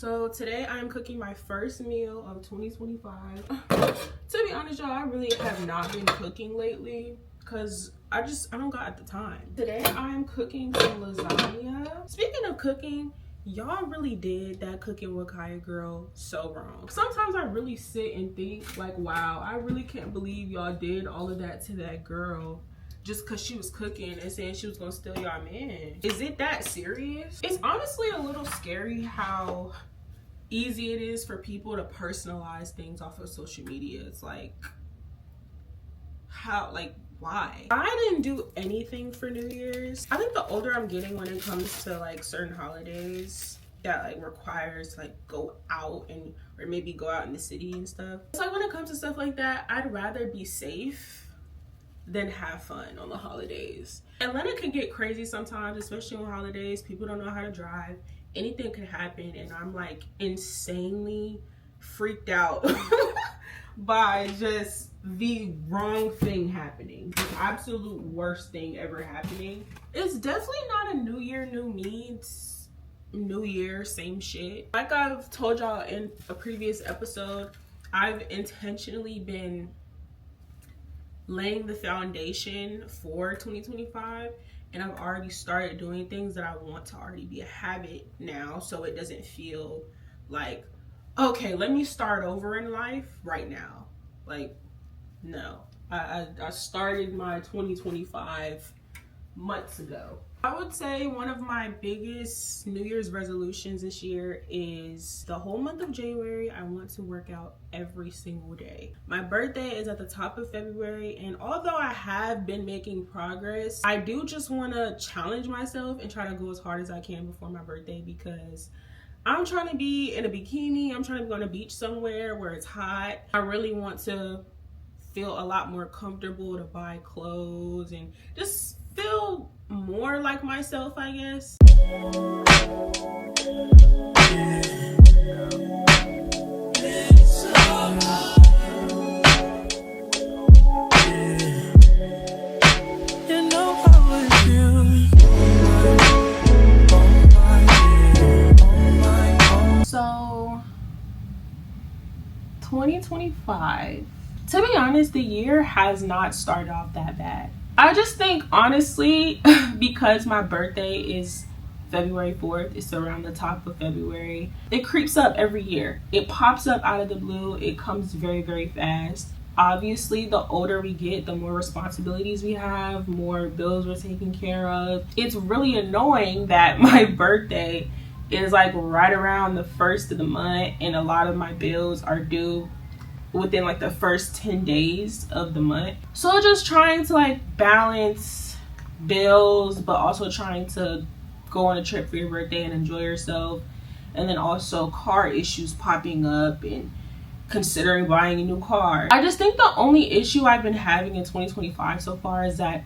So today I'm cooking my first meal of 2025. To be honest, y'all, I really have not been cooking lately because I don't got the time. Today I'm cooking some lasagna. Speaking of cooking, y'all really did that cooking with Kaya girl so wrong. Sometimes I really sit and think like, wow, I really can't believe y'all did all of that to that girl just because she was cooking and saying she was gonna steal y'all man. Is it that serious? It's honestly a little scary how easy it is for people to personalize things off of social media. It's like, how, like, why? I didn't do anything for New Year's. I think the older I'm getting when it comes to like certain holidays that like requires like go out and or maybe go out in the city and stuff, it's like when it comes to stuff like that, I'd rather be safe than have fun on the holidays. Atlanta can get crazy sometimes, especially on holidays. People don't know how to drive. Anything could happen, and I'm like insanely freaked out by just the wrong thing happening, the absolute worst thing ever happening. It's definitely not a new year, new me. It's new year, same shit. Like I've told y'all in a previous episode, I've intentionally been laying the foundation for 2025, and I've already started doing things that I want to already be a habit now, so it doesn't feel like, okay, let me start over in life right now. Like, no, I started my 2025 months ago. I would say one of my biggest New Year's resolutions this year is the whole month of January, I want to work out every single day. My birthday is at the top of February, and although I have been making progress, I do just want to challenge myself and try to go as hard as I can before my birthday, because I'm trying to be in a bikini. I'm trying to go on a beach somewhere where it's hot. I really want to feel a lot more comfortable to buy clothes and just feel more like myself, I guess. So 2025, to be honest, the year has not started off that bad. I just think, honestly, because my birthday is February 4th, it's around the top of February, it creeps up every year. It pops up out of the blue. It comes very, very fast. Obviously, the older we get, the more responsibilities we have, more bills we're taking care of. It's really annoying that my birthday is like right around the first of the month, and a lot of my bills are due within like the first 10 days of the month. So just trying to like balance bills, but also trying to go on a trip for your birthday and enjoy yourself, and then also car issues popping up and considering buying a new car. I just think the only issue I've been having in 2025 so far is that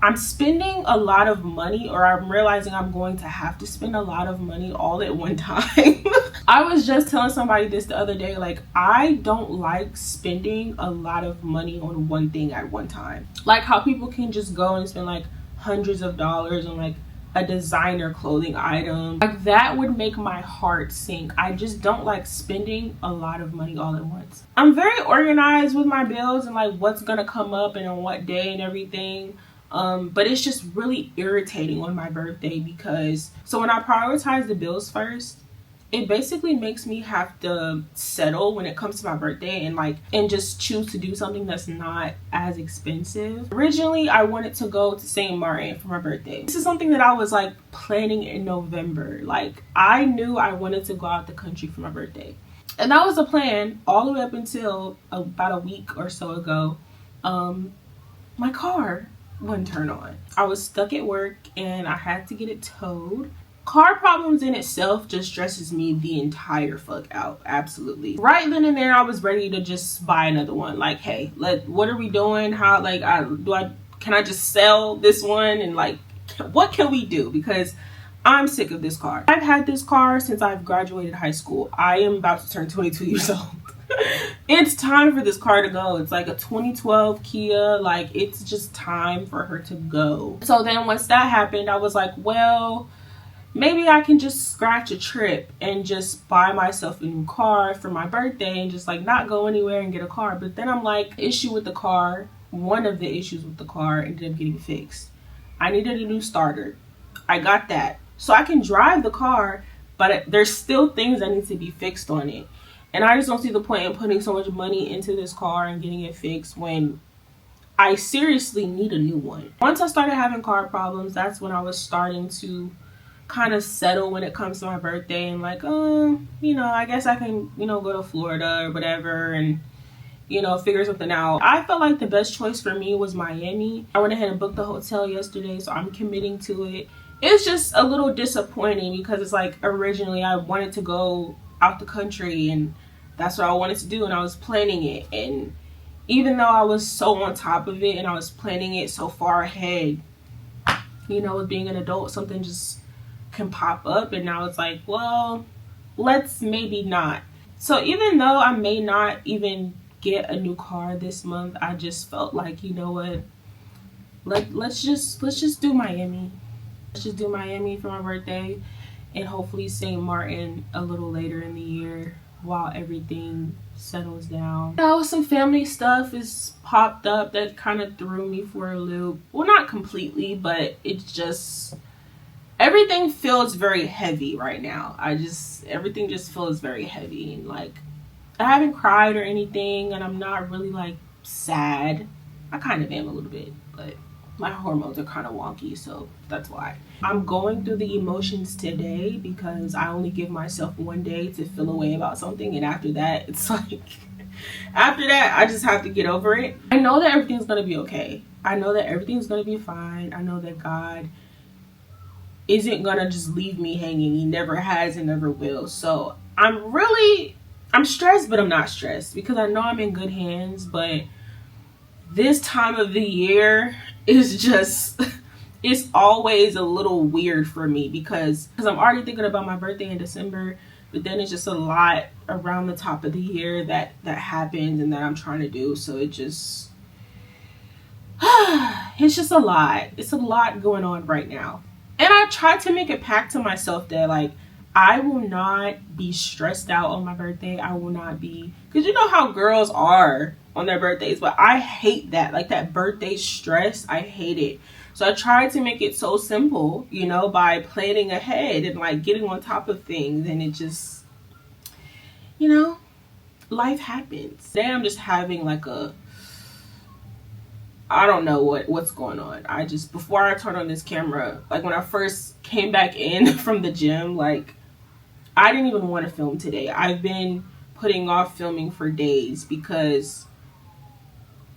I'm spending a lot of money, or I'm realizing I'm going to have to spend a lot of money all at one time. I was just telling somebody this the other day, like, I don't like spending a lot of money on one thing at one time. Like how people can just go and spend like hundreds of dollars on like a designer clothing item. Like that would make my heart sink. I just don't like spending a lot of money all at once. I'm very organized with my bills and like what's gonna come up and on what day and everything. But it's just really irritating on my birthday, because so when I prioritize the bills first, it basically makes me have to settle when it comes to my birthday and just choose to do something that's not as expensive. Originally, I wanted to go to St. Martin for my birthday. This is something that I was like planning in November. Like I knew I wanted to go out the country for my birthday, and that was the plan all the way up until about a week or so ago. My car wouldn't turn on. I was stuck at work and I had to get it towed. Car problems in itself just stresses me the entire fuck out. Absolutely. Right then and there, I was ready to just buy another one. Like, hey, what are we doing? How, like, can I just sell this one? And like, what can we do? Because I'm sick of this car. I've had this car since I've graduated high school. I am about to turn 22 years old. It's time for this car to go. It's like a 2012 Kia. Like, it's just time for her to go. So then once that happened, I was like, well, maybe I can just scratch a trip and just buy myself a new car for my birthday and just like not go anywhere and get a car. But then I'm like, issue with the car, one of the issues with the car ended up getting fixed. I needed a new starter. I got that. So I can drive the car, but there's still things that need to be fixed on it. And I just don't see the point in putting so much money into this car and getting it fixed when I seriously need a new one. Once I started having car problems, that's when I was starting to kind of settle when it comes to my birthday and like, I guess I can, go to Florida or whatever and, figure something out. I felt like the best choice for me was Miami. I went ahead and booked the hotel yesterday, so I'm committing to it. It's just a little disappointing because it's like originally I wanted to go out the country and that's what I wanted to do and I was planning it. And even though I was so on top of it and I was planning it so far ahead, with being an adult, something just can pop up and now it's like, well, let's maybe not. So even though I may not even get a new car this month, I just felt like, you know what, let's just do Miami. Let's just do Miami for my birthday and hopefully St. Martin a little later in the year while everything settles down. Some family stuff is popped up that kind of threw me for a loop. Well, not completely, but it's just everything feels very heavy right now. Everything just feels very heavy and like I haven't cried or anything and I'm not really like sad. I kind of am a little bit, but my hormones are kind of wonky, so that's why. I'm going through the emotions today because I only give myself one day to feel a way about something and after that it's like after that I just have to get over it. I know that everything's gonna be okay. I know that everything's gonna be fine. I know that God isn't gonna just leave me hanging. He never has and never will. So I'm stressed, but I'm not stressed because I know I'm in good hands. But this time of the year is just it's always a little weird for me because I'm already thinking about my birthday in December, but then it's just a lot around the top of the year that happens and that I'm trying to do. So it just it's just a lot. It's a lot going on right now. And I try to make a pact to myself that like I will not be stressed out on my birthday. I will not be, because you know how girls are on their birthdays, but I hate that. Like that birthday stress, I hate it. So I try to make it so simple, by planning ahead and like getting on top of things. And it just, life happens. Today I'm just having like I don't know what's going on. Before I turned on this camera, like when I first came back in from the gym, like I didn't even want to film today. I've been putting off filming for days because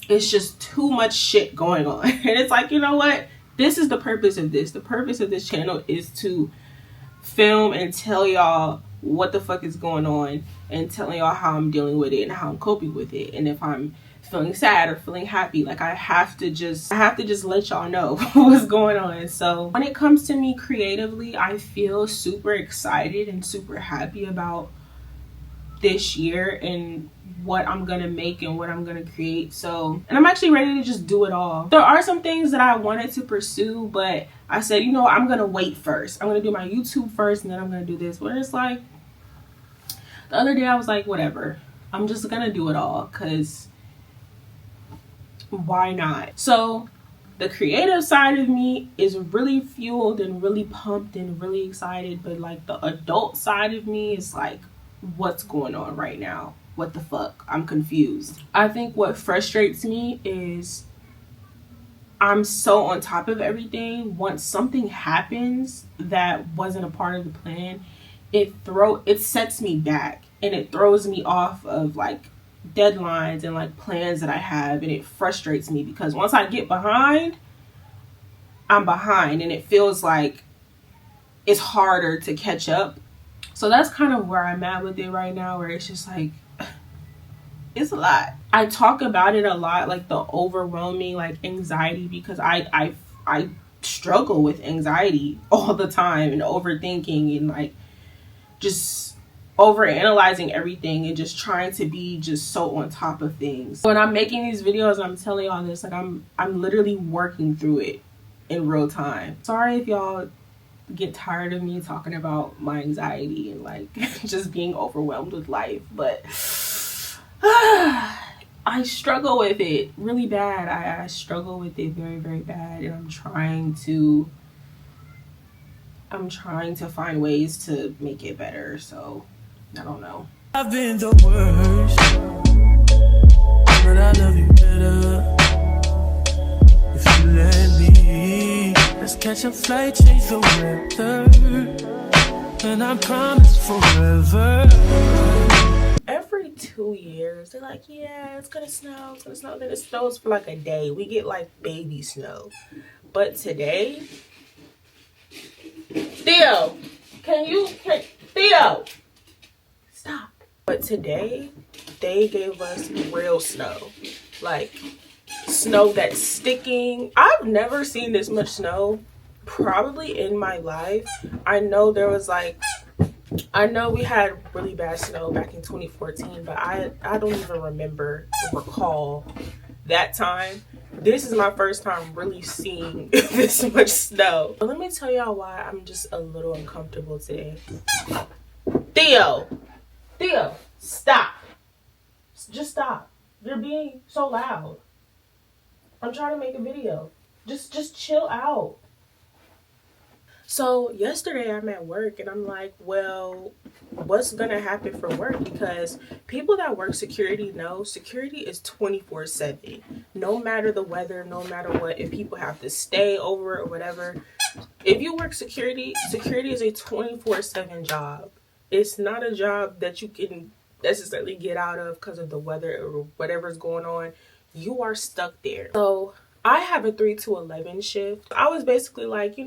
it's just too much shit going on. And it's like, you know what? This is the purpose of this. The purpose of this channel is to film and tell y'all what the fuck is going on and telling y'all how I'm dealing with it and how I'm coping with it. And if I'm feeling sad or feeling happy, like I have to just let y'all know what's going on. So when it comes to me creatively, I feel super excited and super happy about this year and what I'm gonna make and what I'm gonna create. So, and I'm actually ready to just do it all. There are some things that I wanted to pursue, but I said, I'm gonna wait first. I'm gonna do my YouTube first and then I'm gonna do this. But it's like the other day I was like, whatever, I'm just gonna do it all because why not? So the creative side of me is really fueled and really pumped and really excited, but like the adult side of me is like, what's going on right now? What the fuck? I'm confused. I think what frustrates me is I'm so on top of everything. Once something happens that wasn't a part of the plan, it sets me back and it throws me off of like deadlines and like plans that I have, and it frustrates me because once I get behind, I'm behind and it feels like it's harder to catch up. So that's kind of where I'm at with it right now, where it's just like it's a lot. I talk about it a lot, like the overwhelming like anxiety, because I struggle with anxiety all the time and overthinking and like just over analyzing everything and just trying to be just so on top of things. When I'm making these videos, I'm telling y'all this, like I'm literally working through it in real time. Sorry if y'all get tired of me talking about my anxiety and like just being overwhelmed with life, but I struggle with it really bad. I struggle with it very, very bad, and I'm trying to find ways to make it better. So I don't know. I've been the worst, but I love you better if you let me. Let's catch a flight, change the weather, and I promise forever. Every 2 years, they're like, yeah, it's gonna snow, it's gonna snow. Then it snows for like a day. We get like baby snow. But today, Theo, Theo, stop. But today, they gave us real snow. Like, snow that's sticking. I've never seen this much snow probably in my life. I know we had really bad snow back in 2014, but I don't even recall that time. This is my first time really seeing this much snow. But let me tell y'all why I'm just a little uncomfortable today. Theo, stop. Just stop. You're being so loud. I'm trying to make a video. Just chill out. So yesterday I'm at work and I'm like, well, what's gonna happen for work? Because people that work security know security is 24/7. No matter the weather, no matter what, if people have to stay over or whatever. If you work security is a 24/7 job. It's not a job that you can necessarily get out of because of the weather or whatever's going on. You are stuck there. So I have a 3 to 11 shift. I was basically like,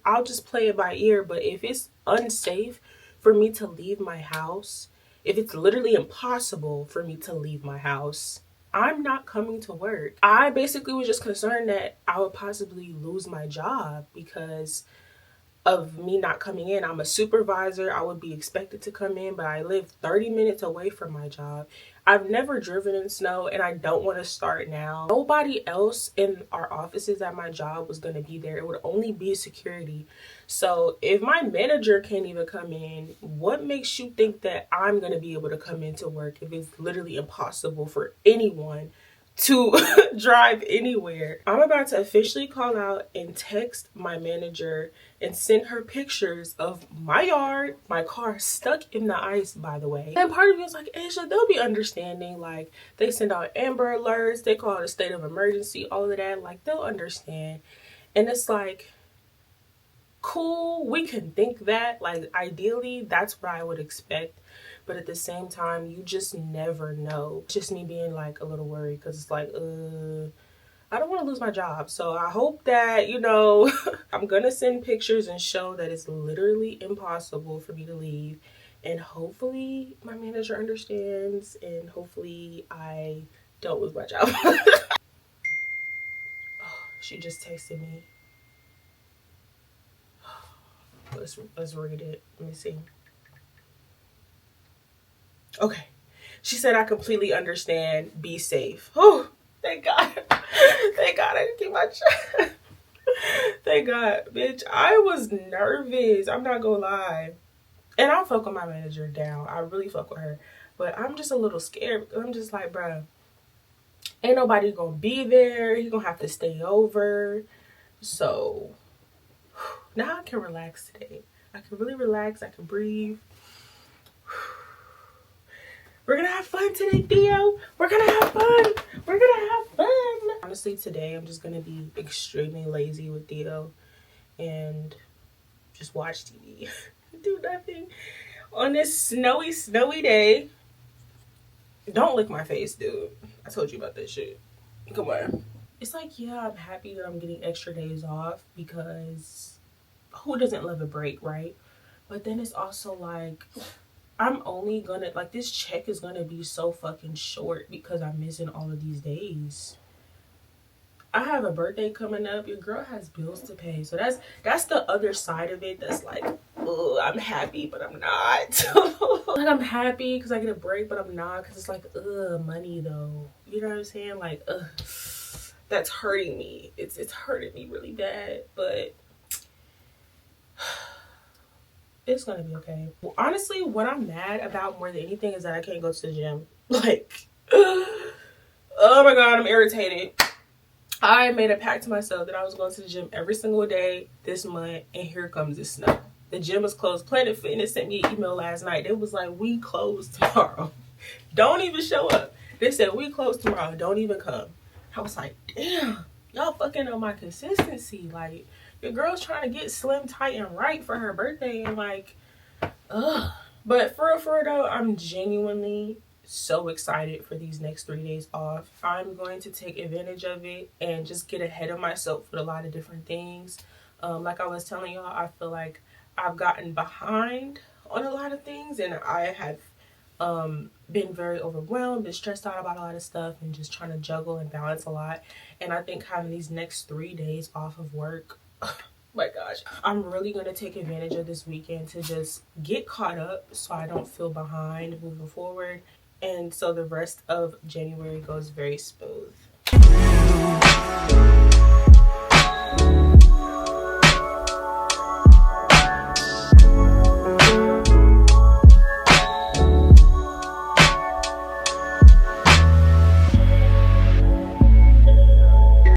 I'll just play it by ear. But if it's unsafe for me to leave my house, if it's literally impossible for me to leave my house, I'm not coming to work. I basically was just concerned that I would possibly lose my job because of me not coming in. I'm a supervisor. I would be expected to come in, but I live 30 minutes away from my job. I've never driven in snow and I don't want to start now. Nobody else in our offices at my job was going to be there. It would only be security. So if my manager can't even come in, what makes you think that I'm going to be able to come into work if it's literally impossible for anyone to drive anywhere? I'm about to officially call out and text my manager and send her pictures of my yard, my car stuck in the ice, by the way. And part of me was like, Asia, they'll be understanding. Like, they send out Amber Alerts, they call it a state of emergency, all of that. Like, they'll understand. And it's like, cool, we can think that. Like, ideally, that's what I would expect. But at the same time, you just never know. It's just me being like a little worried because it's like, I don't want to lose my job. So I hope that, I'm going to send pictures and show that it's literally impossible for me to leave. And hopefully my manager understands and hopefully I don't lose my job. Oh, she just texted me. Let's read it. Let me see. Okay. She said, I completely understand. Be safe. Oh, thank God. Thank God I didn't keep my job. Thank God. Bitch, I was nervous. I'm not gonna lie. And I'll fuck with my manager down. I really fuck with her. But I'm just a little scared. I'm just like, bruh, ain't nobody gonna be there. You're gonna have to stay over. So now I can relax today. I can really relax. I can breathe. We're gonna have fun today, Theo. We're gonna have fun. We're gonna have fun. Honestly, today I'm just gonna be extremely lazy with Theo and just watch TV. Do nothing on this snowy day. Don't lick my face, dude. I told you about that shit. Come on. It's like, yeah, I'm happy that I'm getting extra days off because who doesn't love a break, right? But then it's also like, I'm only gonna, like, this check is gonna be so fucking short because I'm missing all of these days. I have a birthday coming up. Your girl has bills to pay. So that's the other side of it. That's like, ugh, I'm happy, but I'm not. Like, I'm happy because I get a break, but I'm not because it's like, ugh, money though. You know what I'm saying? Like, ugh, that's hurting me. It's hurting me really bad, but It's gonna be okay. Well, honestly, what I'm mad about more than anything is that I can't go to the gym. Like, oh my god, I'm irritated. I made a pact to myself that I was going to the gym every single day this month, and here comes the snow. The gym is closed. Planet Fitness sent me an email last night. It was like, we close tomorrow. Don't even show up. They said, we close tomorrow. Don't even come. I was like, damn, y'all fucking on my consistency. Like, your girl's trying to get slim, tight, and right for her birthday, and like, ugh. But for real though, I'm genuinely so excited for these next 3 days off. I'm going to take advantage of it and just get ahead of myself with a lot of different things. Like I was telling y'all, I feel like I've gotten behind on a lot of things, and I have been very overwhelmed and stressed out about a lot of stuff and just trying to juggle and balance a lot. And I think having these next 3 days off of work, oh my gosh, I'm really going to take advantage of this weekend to just get caught up so I don't feel behind moving forward. And so the rest of January goes very smooth.